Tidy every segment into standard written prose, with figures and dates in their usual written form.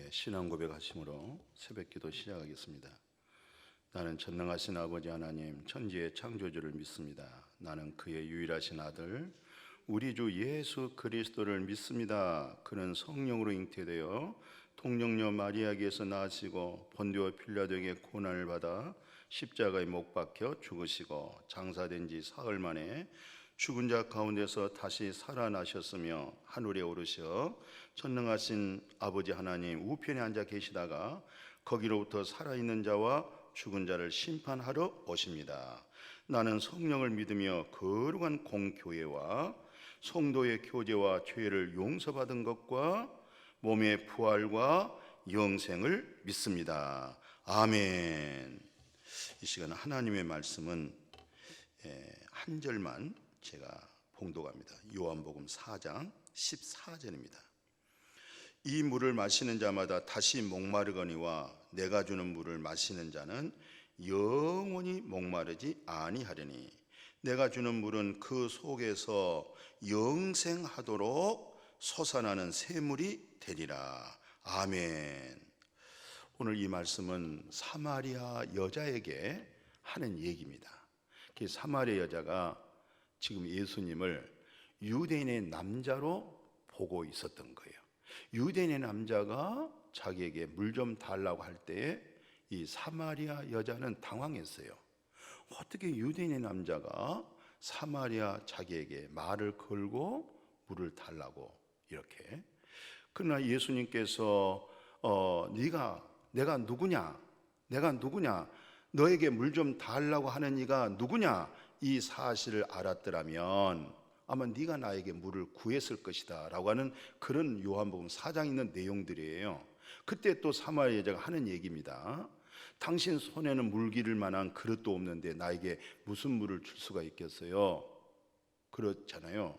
신앙 고백하심으로 새벽기도 시작하겠습니다. 나는 전능하신 아버지 하나님 천지의 창조주를 믿습니다. 나는 그의 유일하신 아들 우리 주 예수 그리스도를 믿습니다. 그는 성령으로 잉태되어 통령녀 마리아에게서 나시고 본디오 필라도에게 고난을 받아 십자가에 못 박혀 죽으시고 장사된 지 사흘 만에 죽은 자 가운데서 다시 살아나셨으며 하늘에 오르셔 전능하신 아버지 하나님 우편에 앉아 계시다가 거기로부터 살아있는 자와 죽은 자를 심판하러 오십니다. 나는 성령을 믿으며 거룩한 공교회와 성도의 교제와 죄를 용서받은 것과 몸의 부활과 영생을 믿습니다. 아멘. 이 시간 하나님의 말씀은 한 절만 제가 봉독합니다. 요한복음 4장 14절입니다. 이 물을 마시는 자마다 다시 목마르거니와 내가 주는 물을 마시는 자는 영원히 목마르지 아니하리니 내가 주는 물은 그 속에서 영생하도록 솟아나는 샘물이 되리라. 아멘. 오늘 이 말씀은 사마리아 여자에게 하는 얘기입니다. 그 사마리아 여자가 지금 예수님을 유대인의 남자로 보고 있었던 거예요. 유대인의 남자가 자기에게 물 좀 달라고 할 때에 이 사마리아 여자는 당황했어요. 어떻게 유대인의 남자가 사마리아 자기에게 말을 걸고 물을 달라고 이렇게. 그러나 예수님께서 내가 누구냐? 너에게 물 좀 달라고 하는 이가 누구냐? 이 사실을 알았더라면 아마 네가 나에게 물을 구했을 것이다 라고 하는 그런 요한복음 4장에 있는 내용들이에요. 그때 또 사마리아 여자가 하는 얘기입니다. 당신 손에는 물 기를 만한 그릇도 없는데 나에게 무슨 물을 줄 수가 있겠어요? 그렇잖아요.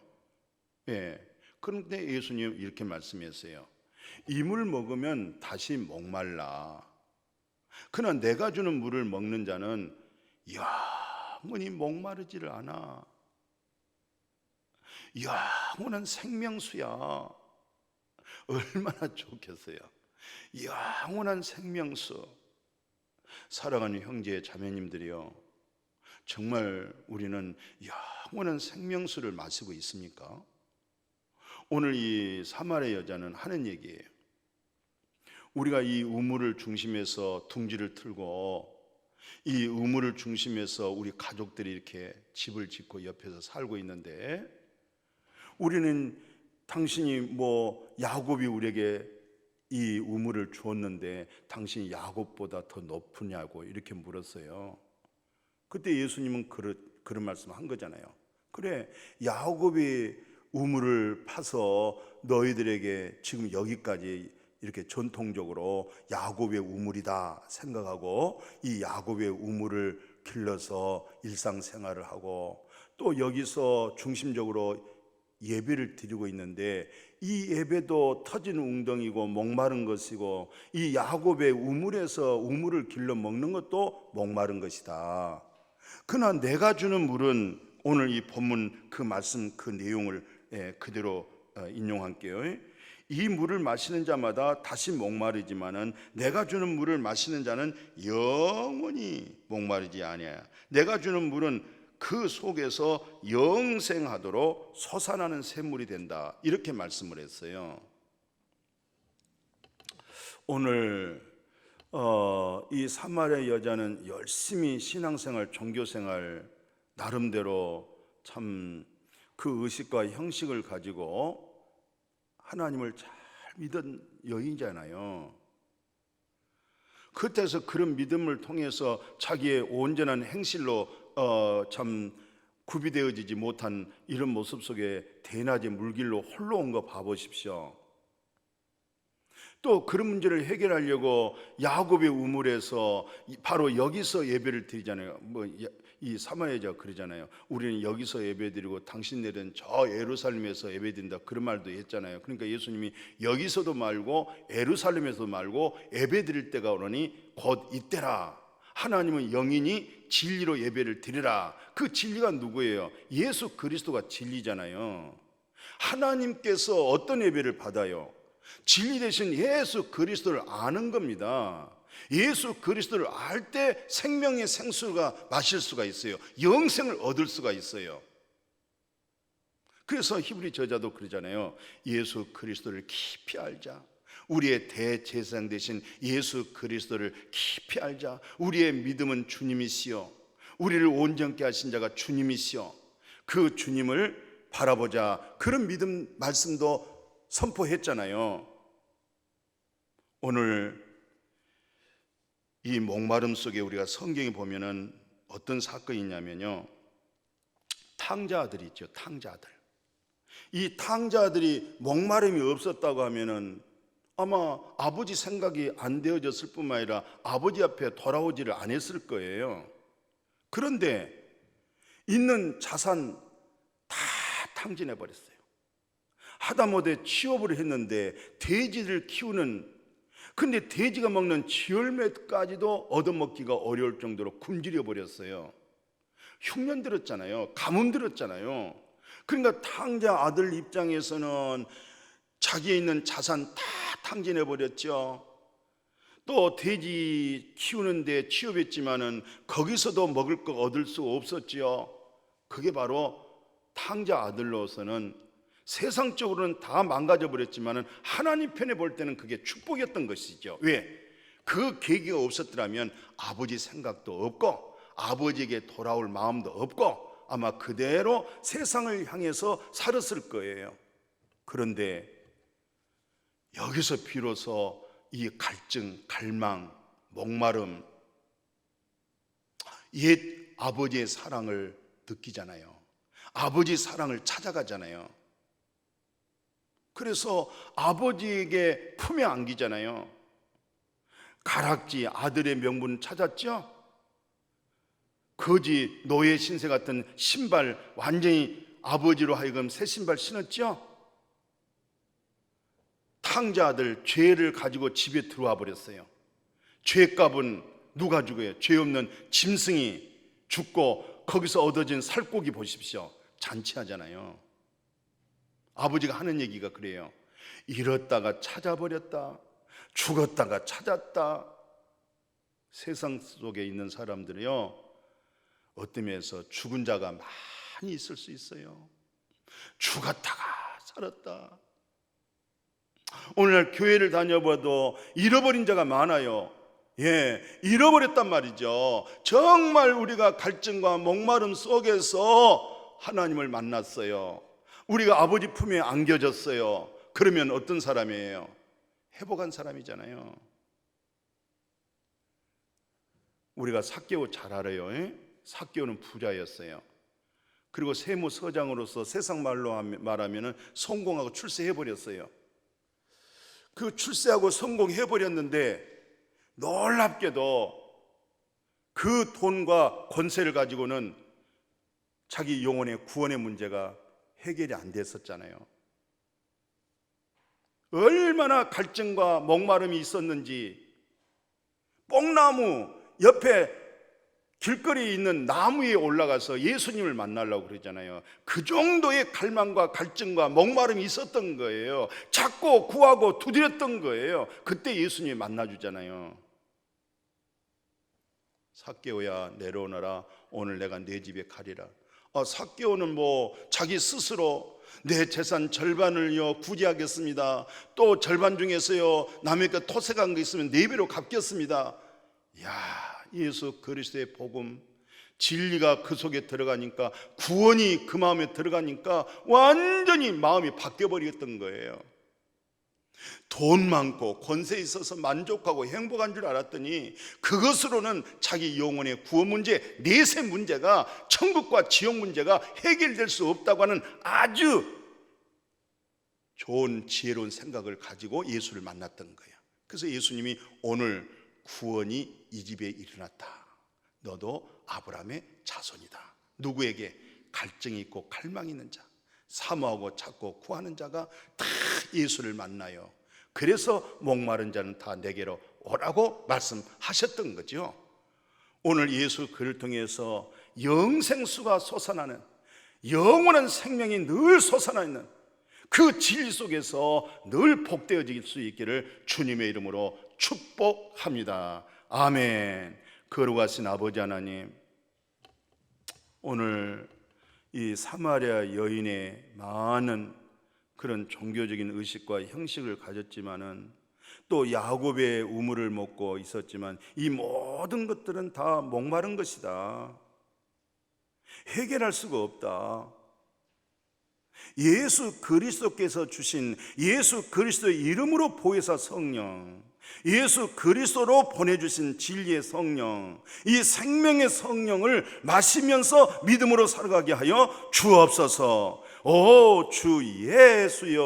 그런데 예수님 이렇게 말씀했어요. 이 물 먹으면 다시 목말라. 그러나 내가 주는 물을 먹는 자는 영원히 목마르지를 않아. 영원한 생명수야. 얼마나 좋겠어요. 영원한 생명수. 사랑하는 형제 자매님들이요, 정말 우리는 영원한 생명수를 마시고 있습니까? 오늘 이 사마리아 여자는 하는 얘기예요. 우리가 이 우물을 중심해서 둥지를 틀고 이 우물을 중심해서 우리 가족들이 이렇게 집을 짓고 옆에서 살고 있는데, 우리는 당신이 야곱이 우리에게 이 우물을 주었는데 당신이 야곱보다 더 높으냐고 이렇게 물었어요. 그때 예수님은 그런 말씀을 한 거잖아요. 그래, 야곱이 우물을 파서 너희들에게 지금 여기까지 이렇게 전통적으로 야곱의 우물이다 생각하고 이 야곱의 우물을 길러서 일상생활을 하고 또 여기서 중심적으로 예배를 드리고 있는데, 이 예배도 터진 웅덩이고 목마른 것이고 이 야곱의 우물에서 우물을 길러 먹는 것도 목마른 것이다. 그러나 내가 주는 물은, 오늘 이 본문 그 말씀 그 내용을 그대로 인용할게요. 이 물을 마시는 자마다 다시 목마르지만은 내가 주는 물을 마시는 자는 영원히 목마르지 아니하여 내가 주는 물은 그 속에서 영생하도록 솟아나는 샘물이 된다. 이렇게 말씀을 했어요. 오늘 이 사마리아 여자는 열심히 신앙생활, 종교생활 나름대로 참 그 의식과 형식을 가지고 하나님을 잘 믿은 여인이잖아요. 그때서 그런 믿음을 통해서 자기의 온전한 행실로 참 구비되어지지 못한 이런 모습 속에 대낮에 물길로 홀로 온 거 봐보십시오. 또 그런 문제를 해결하려고 야곱의 우물에서 바로 여기서 예배를 드리잖아요. 이 사마리아 여자가 그러잖아요. 우리는 여기서 예배드리고 당신네들은 저 예루살렘에서 예배드린다, 그런 말도 했잖아요. 그러니까 예수님이 여기서도 말고 예루살렘에서도 말고 예배드릴 때가 오르니 곧 이때라. 하나님은 영이니 진리로 예배를 드리라. 그 진리가 누구예요? 예수 그리스도가 진리잖아요. 하나님께서 어떤 예배를 받아요? 진리 되신 예수 그리스도를 아는 겁니다. 예수 그리스도를 알 때 생명의 생수가 마실 수가 있어요. 영생을 얻을 수가 있어요. 그래서 히브리 저자도 그러잖아요. 예수 그리스도를 깊이 알자. 우리의 대제사장 되신 예수 그리스도를 깊이 알자. 우리의 믿음은 주님이시여, 우리를 온전케 하신 자가 주님이시여, 그 주님을 바라보자. 그런 믿음 말씀도 선포했잖아요. 오늘 이 목마름 속에 우리가 성경에 보면은 어떤 사건이 있냐면요, 탕자아들이 있죠. 탕자아들. 이 탕자아들이 목마름이 없었다고 하면은 아마 아버지 생각이 안 되어졌을 뿐만 아니라 아버지 앞에 돌아오지를 안 했을 거예요. 그런데 있는 자산 다 탕진해 버렸어요. 하다못해 취업을 했는데 돼지를 키우는, 근데 돼지가 먹는 지열매까지도 얻어먹기가 어려울 정도로 굶주려 버렸어요. 흉년 들었잖아요. 가뭄 들었잖아요. 그러니까 탕자 아들 입장에서는 자기에 있는 자산 다 탕진해 버렸죠. 또 돼지 키우는데 취업했지만은 거기서도 먹을 거 얻을 수 없었죠. 그게 바로 탕자 아들로서는 세상적으로는 다 망가져 버렸지만은 하나님 편에 볼 때는 그게 축복이었던 것이죠. 왜? 그 계기가 없었더라면 아버지 생각도 없고 아버지에게 돌아올 마음도 없고 아마 그대로 세상을 향해서 살았을 거예요. 그런데 여기서 비로소 이 갈증, 갈망, 목마름, 옛 아버지의 사랑을 느끼잖아요. 아버지 사랑을 찾아가잖아요. 그래서 아버지에게 품에 안기잖아요. 가락지 아들의 명분 찾았죠? 거지 노예 신세 같은 신발 완전히 아버지로 하여금 새 신발 신었죠? 탕자 아들 죄를 가지고 집에 들어와 버렸어요. 죄값은 누가 주고요? 죄 없는 짐승이 죽고 거기서 얻어진 살코기 보십시오. 잔치하잖아요. 아버지가 하는 얘기가 그래요. 잃었다가 찾아버렸다, 죽었다가 찾았다. 세상 속에 있는 사람들이요, 어떤 면에서 죽은 자가 많이 있을 수 있어요. 죽었다가 살았다. 오늘날 교회를 다녀봐도 잃어버린 자가 많아요. 잃어버렸단 말이죠. 정말 우리가 갈증과 목마름 속에서 하나님을 만났어요. 우리가 아버지 품에 안겨졌어요. 그러면 어떤 사람이에요? 회복한 사람이잖아요. 우리가 삭개오 잘 알아요. 삭개오는 부자였어요. 그리고 세무서장으로서 세상 말로 말하면 성공하고 출세해버렸어요. 그 출세하고 성공해버렸는데 놀랍게도 그 돈과 권세를 가지고는 자기 영혼의 구원의 문제가 해결이 안 됐었잖아요. 얼마나 갈증과 목마름이 있었는지, 뽕나무 옆에 길거리에 있는 나무 위에 올라가서 예수님을 만나려고 그러잖아요. 그 정도의 갈망과 갈증과 목마름이 있었던 거예요. 찾고 구하고 두드렸던 거예요. 그때 예수님이 만나주잖아요. 삭개오야 내려오너라, 오늘 내가 네 집에 가리라. 삭개오는 자기 스스로 내 재산 절반을요 구제하겠습니다, 또 절반 중에서요 남에게 토색한 거 있으면 4배로 갚겠습니다. 예수 그리스도의 복음, 진리가 그 속에 들어가니까, 구원이 그 마음에 들어가니까 완전히 마음이 바뀌어버렸던 거예요. 돈 많고 권세 있어서 만족하고 행복한 줄 알았더니 그것으로는 자기 영혼의 구원 문제, 내세 문제가, 천국과 지옥 문제가 해결될 수 없다고 하는 아주 좋은 지혜로운 생각을 가지고 예수를 만났던 거예요. 그래서 예수님이 오늘 구원이 이 집에 일어났다. 너도 아브라함의 자손이다. 누구에게? 갈증이 있고 갈망이 있는 자, 사모하고 찾고 구하는 자가 다 예수를 만나요. 그래서 목마른 자는 다 내게로 오라고 말씀하셨던 거죠. 오늘 예수 그를 통해서 영생수가 솟아나는, 영원한 생명이 늘 솟아나는 그 진리 속에서 늘 복되어질 수 있기를 주님의 이름으로 축복합니다. 아멘. 거룩하신 아버지 하나님, 오늘 이 사마리아 여인의 많은 그런 종교적인 의식과 형식을 가졌지만은, 또 야곱의 우물을 먹고 있었지만, 이 모든 것들은 다 목마른 것이다. 해결할 수가 없다. 예수 그리스도께서 주신 예수 그리스도의 이름으로 보혜사 성령, 예수 그리스도로 보내주신 진리의 성령, 이 생명의 성령을 마시면서 믿음으로 살아가게 하여 주옵소서. 오 주 예수여,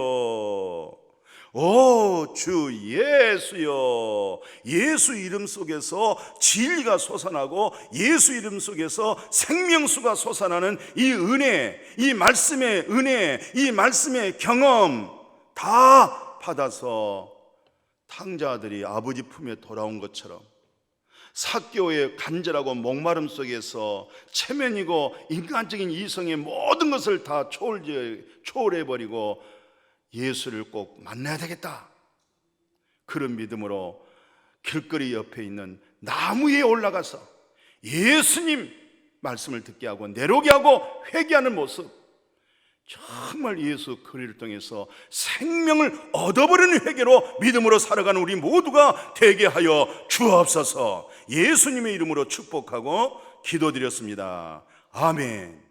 오 주 예수여. 예수 이름 속에서 진리가 솟아나고 예수 이름 속에서 생명수가 솟아나는 이 은혜, 이 말씀의 은혜, 이 말씀의 경험 다 받아서 탕자들이 아버지 품에 돌아온 것처럼 삭개오의 간절하고 목마름 속에서 체면이고 인간적인 이성의 모든 것을 다 초월해버리고 예수를 꼭 만나야 되겠다, 그런 믿음으로 길거리 옆에 있는 나무 위에 올라가서 예수님 말씀을 듣게 하고 내려오게 하고 회개하는 모습, 정말 예수 그리스도를 통해서 생명을 얻어버리는 회개로 믿음으로 살아가는 우리 모두가 되게 하여 주옵소서. 예수님의 이름으로 축복하고 기도드렸습니다. 아멘.